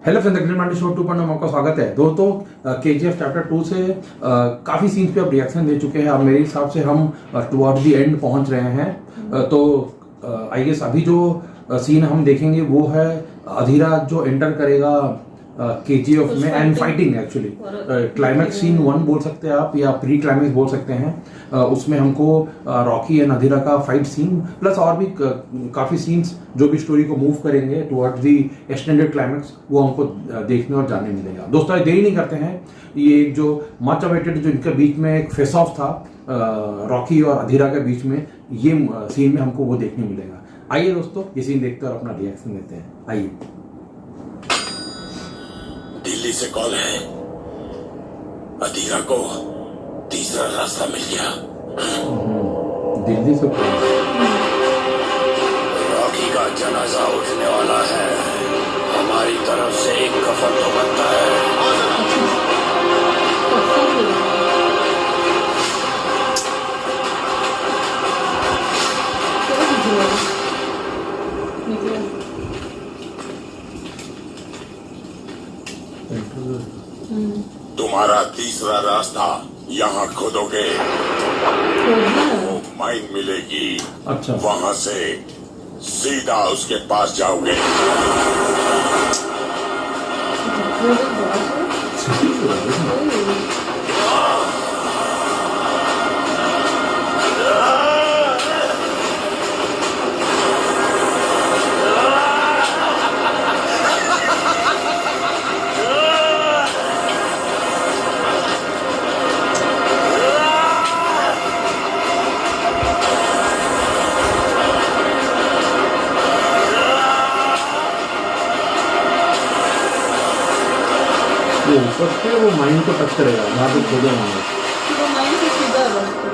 Hello friends, the green mandi show 2.0 में आपका स्वागत है। दोस्तों, केजीएफ चैप्टर 2 से काफ़ी सीन्स पे अब रिएक्शन दे चुके हैं। अब मेरे हिसाब से हम टुवर्ड्स द एंड पहुंच रहे हैं। तो आई गेस अभी जो सीन हम देखेंगे वो है अधीरा जो एंटर करेगा केजीएफ में and fighting. Actually climax scene 1 बोल सकते हैं आप, या प्री क्लाइमैक्स बोल सकते हैं। उसमें हमको रॉकी एंड अधीरा का फाइट सीन प्लस और भी काफ़ी सीन्स जो भी स्टोरी को मूव करेंगे टुवर्ड्स दी एक्सटेंडेड क्लाइमैक्स, वो हमको देखने और जानने मिलेगा। दोस्तों, देरी नहीं करते हैं। ये जो मच अवेटेड जो इनके बीच में एक फेस ऑफ था रॉकी और अधीरा के बीच में, ये सीन में हमको वो देखने मिलेगा। आइए दोस्तों, ये सीन देखते हैं और अपना रिएक्शन देते हैं। आइए। दिल्ली से कॉल है। अधीरा को तीसरा रास्ता मिल गया। दिल्ली से रॉकी का जनाजा उठने वाला है। हमारी तरफ से एक कफन तो बनता है। तुम्हारा तीसरा रास्ता यहाँ खोदोगे, वो माइन मिलेगी। अच्छा, वहां से सीधा उसके पास जाओगे। वो ऊपर से वो माइन को टच करेगा, वहाँ पे खोदे होंगे। वो माइन से सीधा रास्ता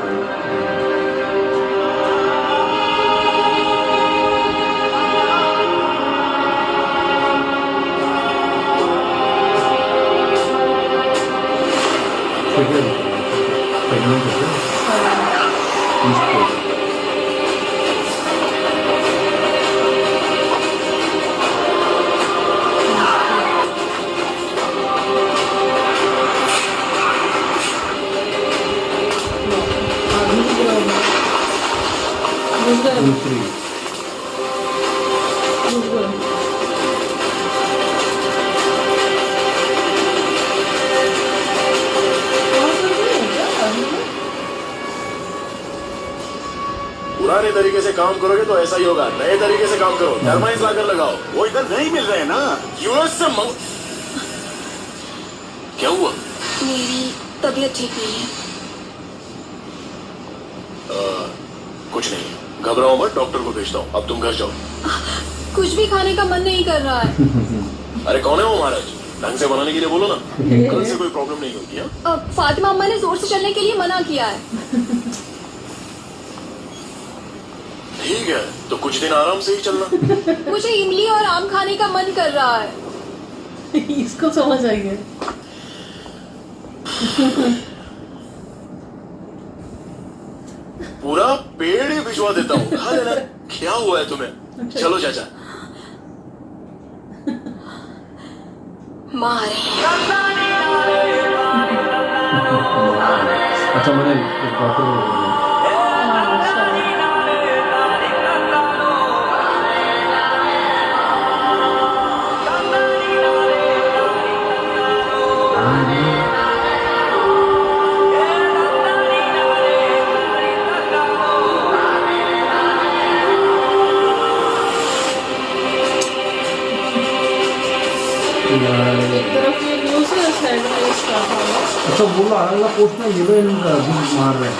पुराने तरीके से काम करोगे तो ऐसा ही होगा। नए तरीके से काम करो। टर्माइन्स लाकर लगाओ। वो इधर नहीं मिल रहे ना। यूएस से क्या हुआ? मेरी तबीयत ठीक नहीं है। कुछ नहीं, घबराओ मत। डॉक्टर को भेजता हूँ। अब तुम घर जाओ। कुछ भी खाने का मन नहीं कर रहा है। अरे कौन है वो महाराज? ढंग से बनाने के लिए बोलो ना। कल से कोई प्रॉब्लम नहीं होगी। फातिमा अम्मा ने जोर से चलने के लिए मना किया है। ठीक है, तो कुछ दिन आराम से ही चलना। मुझे इमली और आम खाने का मन कर रहा है। इसको समझ आई है। पूरा पेड़ ही भिजवा देता हूँ। खा लेना। क्या हुआ है तुम्हें? चलो चाचा। मारे अच्छा, मैंने डॉक्टर एक तरफ ये न्यूज़ है, साइड में इसका था। अच्छा, वो अलग अलग पोस्ट में ये लोग मार रहे हैं।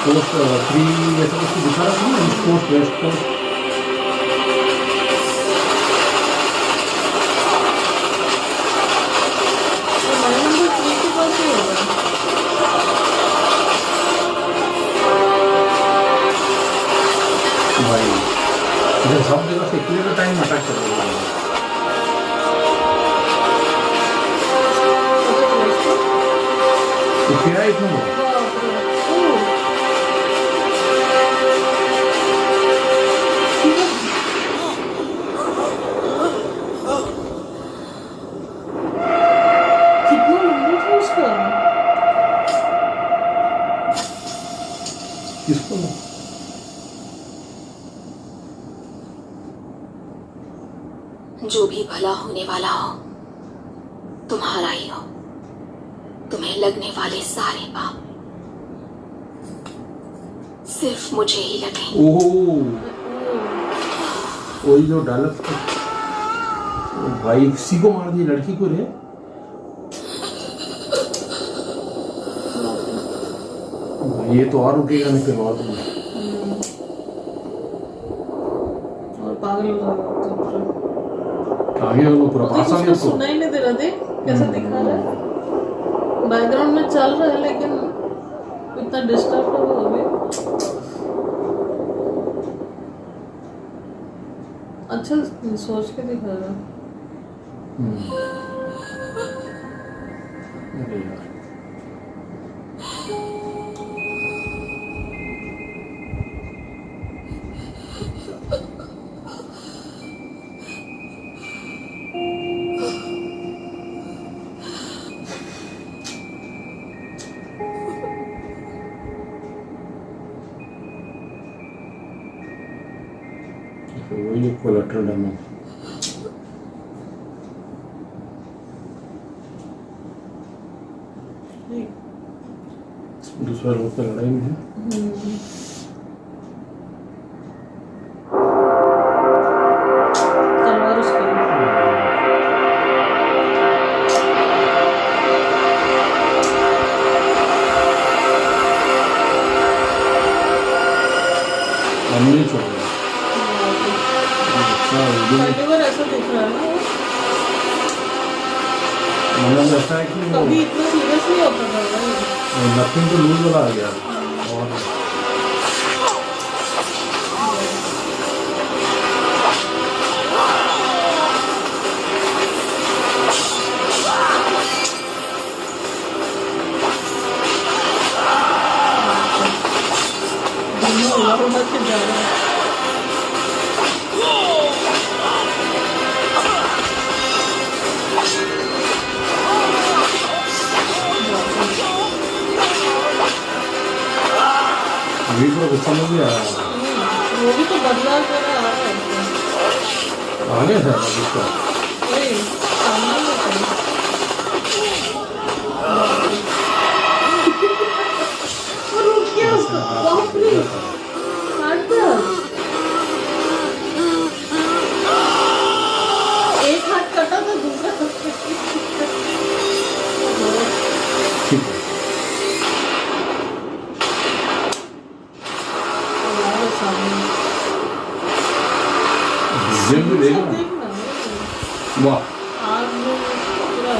पोस्ट 3 ऐसा कुछ दिखा रहा था ना, east post, west post. Mine number 3 के पास ही होगा। भाई इधर सब जगह से इतने का टाइम अटैक कर रहा है। तो क्या इतना बाप रे। ओह। भला होने वाला हो तुम्हारा ही हो। तुम्हें लगने वाले सारे पाप सिर्फ मुझे ही लगे। ओह, वही जो डायलॉग भाई किसी को मार दी, लड़की को रे। भाई ये तो और रुकेगा नहीं फिर और तो। और पागल हो जाएगा। आगे वो पूरा पास आ गया उसको तो सुनाई नहीं दे रहा, देख कैसे दिखा रहा है। बैकग्राउंड में चल रहा है लेकिन इतना डिस्टर्ब हो अभी। अच्छा सोच के दिखा रहा है। अरे यार वही कोलेटरल डैमेज। दूसरा लोग तो लड़ाई में है। तलवार उसकी हमने छोड़ दिया। अच्छा, पहली बार ऐसा दिख रहा है ना। मतलब ऐसा है कि कभी इतना सीरियस नहीं होता था भाई। नथिंग टू लूज वाला आ गया। और दोनों उड़ा के जा रहा है। अभी तो गुस्सा में भी आया। वो भी तो बदला कर आ रहा है। आ गया था अभी तो। वही सामने में था। और रुक गया उसको। बाप रे, हट जा। एक हाथ कटा तो दूसरा ठीक है। जिम भी देखो ना। देखना वाह आग में पूरा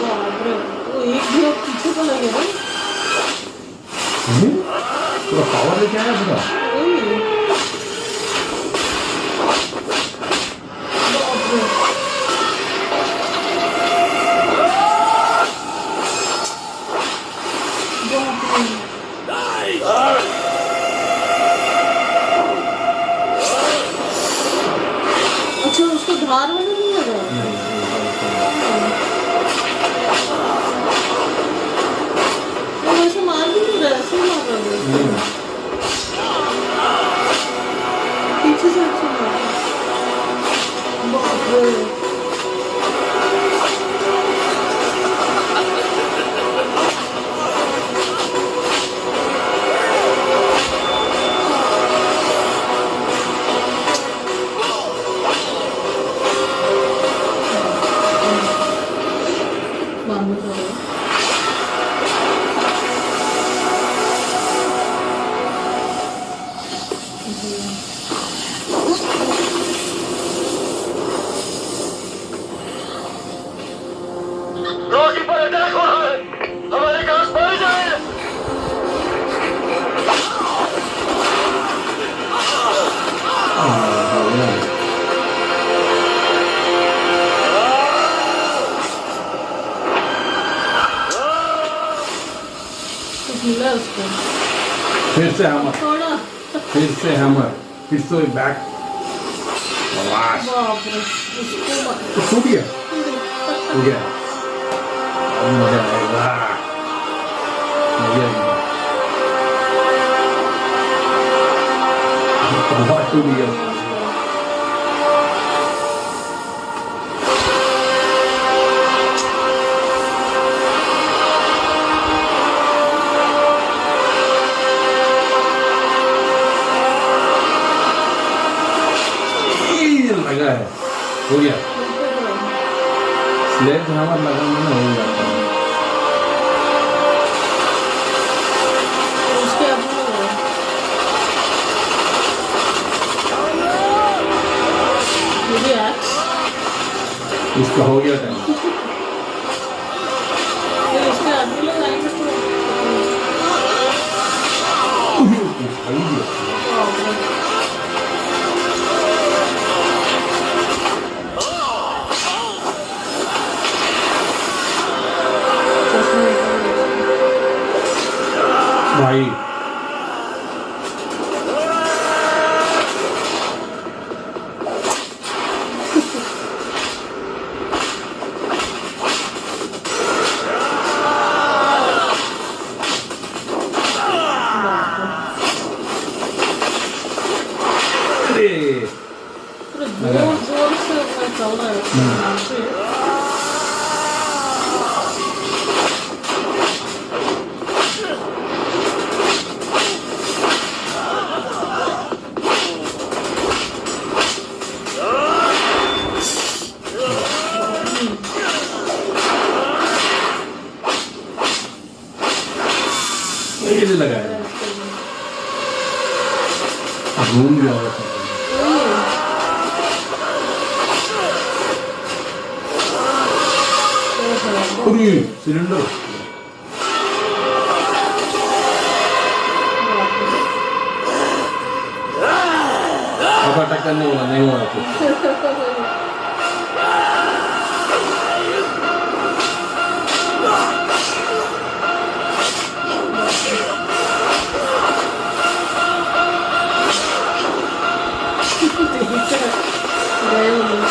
बाप रे, वो एक भी अब पीछे तो लगे ना। पूरा पावर लेके आया पूरा। वही। बाप रे। बाप रे। अच्छा उसको धार वाला नहीं लगा। वो वैसे मार भी नहीं रहा, ऐसे ही मार रहा है। पीछे से अच्छा मार रहा है। बाप रे। मारने का है। रॉकी पर अटैक हो रहा है, हमारे पास बढ़ जाए। कुछ मिला उसको। फिर से हैमर, थोड़ा। फिर से हैमर, फिर से बैक। बाप रे, उसको मार। तो टूट गया, हो गया। अब मजा आएगा, मजा आएगा। बहुत टूट गया। स्लेज हैमर लगाने में हो जाता है। उसके अब वो ये भी एक्स इसका हो गया टाइम। फिर उसके आदमी लोग आएंगे तो भाई अरे पूरा जोर जोर से अपना चल रहा है ये कैसे लगाया घूम गया होगा। पूरी सिलेंडर अब अटैक करने वाला नहीं हुआ कुछ। गए वो लोग।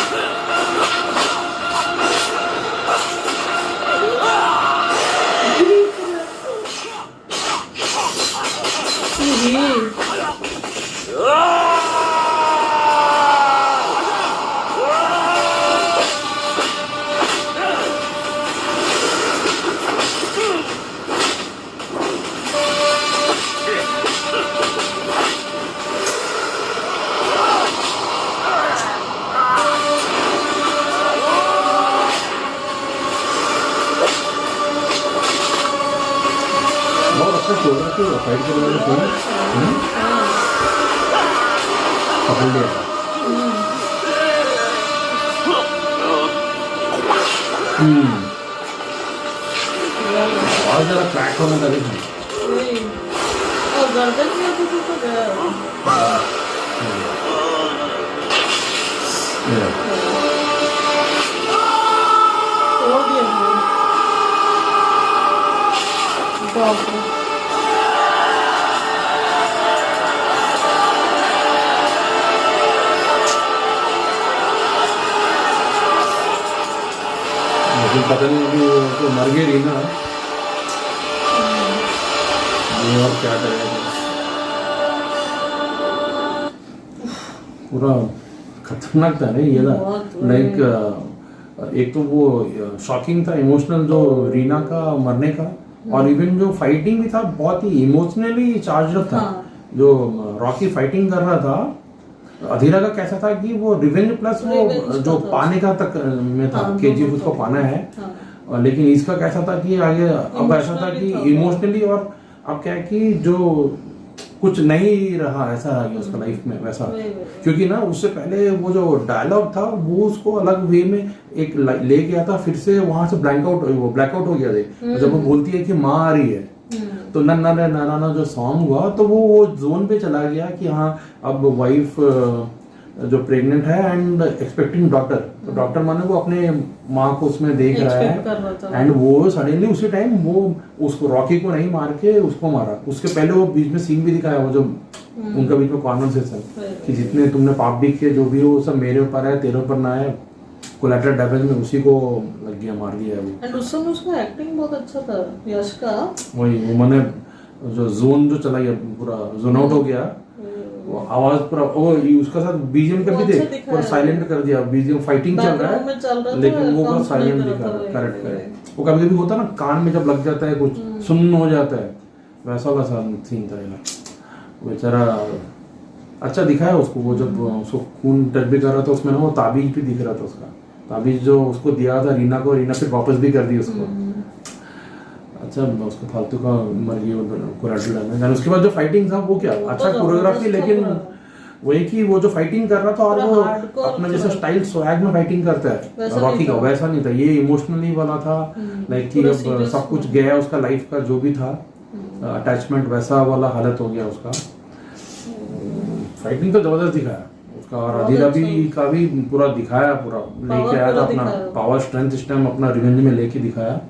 बहुत अच्छा चल रहा है फाइट करने वाले फिल्म पकड़ लिया। और जरा क्रैक होने का देखिए। और गर्दन में तो गया तोड़ दिया बाप रे। लेकिन पता नहीं कि वो तो मर गई रही ना ये और क्या करेगा। पूरा खतरनाक था नहीं ये था लाइक एक तो वो शॉकिंग था इमोशनल जो रीना का मरने का और इवन जो फाइटिंग भी था बहुत ही इमोशनली चार्ज था। जो रॉकी फाइटिंग कर रहा था अधीरा का कैसा था कि वो रिवेंज प्लस वो जो पाने का तक में था केजीएफ उसको पाना है। लेकिन इसका कैसा था कि आगे अब ऐसा था कि इमोशनली और अब क्या है कि जो कुछ नहीं रहा ऐसा आ गया उसका लाइफ में वैसा। क्योंकि ना उससे पहले वो जो डायलॉग था वो उसको अलग वे में एक ले गया था फिर से वहां से ब्लैकआउट हो गया थे जब वो बोलती है कि माँ आ रही है तो नन्ना ने नाना जो सॉन्ग हुआ तो वो जोन पे चला गया कि हाँ अब वाइफ जो प्रेग्नेंट है एंड एक्सपेक्टिंग डॉक्टर तो डॉक्टर माने वो अपने माँ को उसमें देख रहा है एंड वो सडनली उसी टाइम वो उसको रॉकी को नहीं मार के उसको मारा। उसके पहले वो बीच में सीन भी दिखाया वो जो उनका बीच में कॉन्वर्सेशन कि जितने तुमने पाप भी किए जो भी हो सब मेरे ऊपर है तेरे ऊपर ना है कोलैटरल डैमेज में उसी को लग गया मार दिया वो। एंड उस समय उसका एक्टिंग बहुत अच्छा था यश का। वही वो मैंने जो जोन जो चला गया पूरा जोन आउट हो गया वो आवाज पूरा वो उसका साथ बीजीएम का भी थे और साइलेंट कर दिया बीजीएम फाइटिंग चल रहा है लेकिन वो पूरा साइलेंट दिखा करेक्ट करेक्ट। वो कभी कभी होता है ना कान में जब लग जाता है कुछ सुन्न हो जाता है वैसा वाला सीन था वो बेचारा अच्छा दिखाया उसको वो जब उसको खून टच भी कर रहा था उसमें ना वो ताबीज भी दिख रहा था उसका तो अभी जो उसको दिया था रीना को, रीना फिर वापस भी कर दी उसको। अच्छा उसको फालतू का मर गई वो कोराटो डैमेज। और उसके बाद जो फाइटिंग था वो क्या वो तो अच्छा कोरियोग्राफी, जबरदस्त लेकिन था। वही कि वो जो फाइटिंग कर रहा था और पूरा वो hardcore अपना जैसे पूरा। स्टाइल स्वैग में फाइटिंग करता है वैसा रॉकी नहीं का, था। वैसा नहीं था। ये इमोशनली वाला था, लाइक कि पूरा अब serious सब कुछ था। गया उसका लाइफ का जो भी था, अटैचमेंट वैसा वाला हालत हो गया उसका। फाइटिंग तो जबरदस्त दिखाया उसका, और बहुत अधीरा अच्छा। भी का भी पूरा दिखाया, पूरा लेके आया था पूरा अपना दिखाया। पावर स्ट्रेंथ इस टाइम अपना रिवेंज में लेके दिखाया।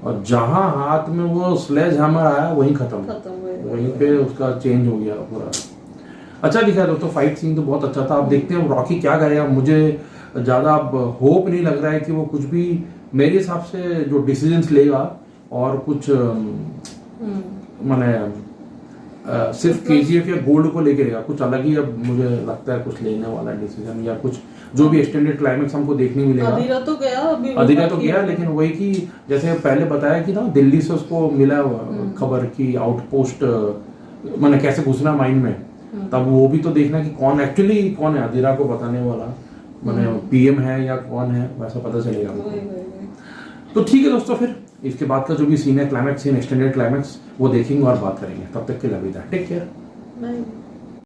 और जहां हाथ में वो स्लेज हैमर आया वहीं खत्म वहीं पे उसका चेंज हो गया पूरा। अच्छा दिखा दोस्तों, फाइट सीन तो बहुत अच्छा था। आप देखते हैं रॉकी क्या करेगा। मुझे ज़्यादा अब होप नहीं लग रहा है कि वो कुछ भी, मेरे हिसाब से जो डिसीजंस लेगा और कुछ माने सिर्फ केजीएफ या गोल्ड को लेके रहेगा, कुछ अलग ही अब मुझे लगता है कुछ लेने वाला डिसीजन, या कुछ जो भी एक्सटेंडेड क्लाइमेक्स हमको देखने मिलेगा। अधीरा तो गया अभी, अधीरा तो गया, लेकिन वही कि जैसे पहले बताया कि ना दिल्ली से उसको मिला खबर की आउटपोस्ट मैंने कैसे घुसना माइंड में, तब वो भी तो देखना कि कौन एक्चुअली कौन है अधीरा को बताने वाला, मैंने पीएम है या कौन है वैसा पता चलेगा हमको। तो ठीक है दोस्तों, फिर इसके बाद का जो भी सीन है, क्लाइमेक्स सीन, एक्सटेंडेड क्लाइमेक्स, वो देखेंगे और बात करेंगे। तब तक के लिए अलविदा, टेक केयर। नहीं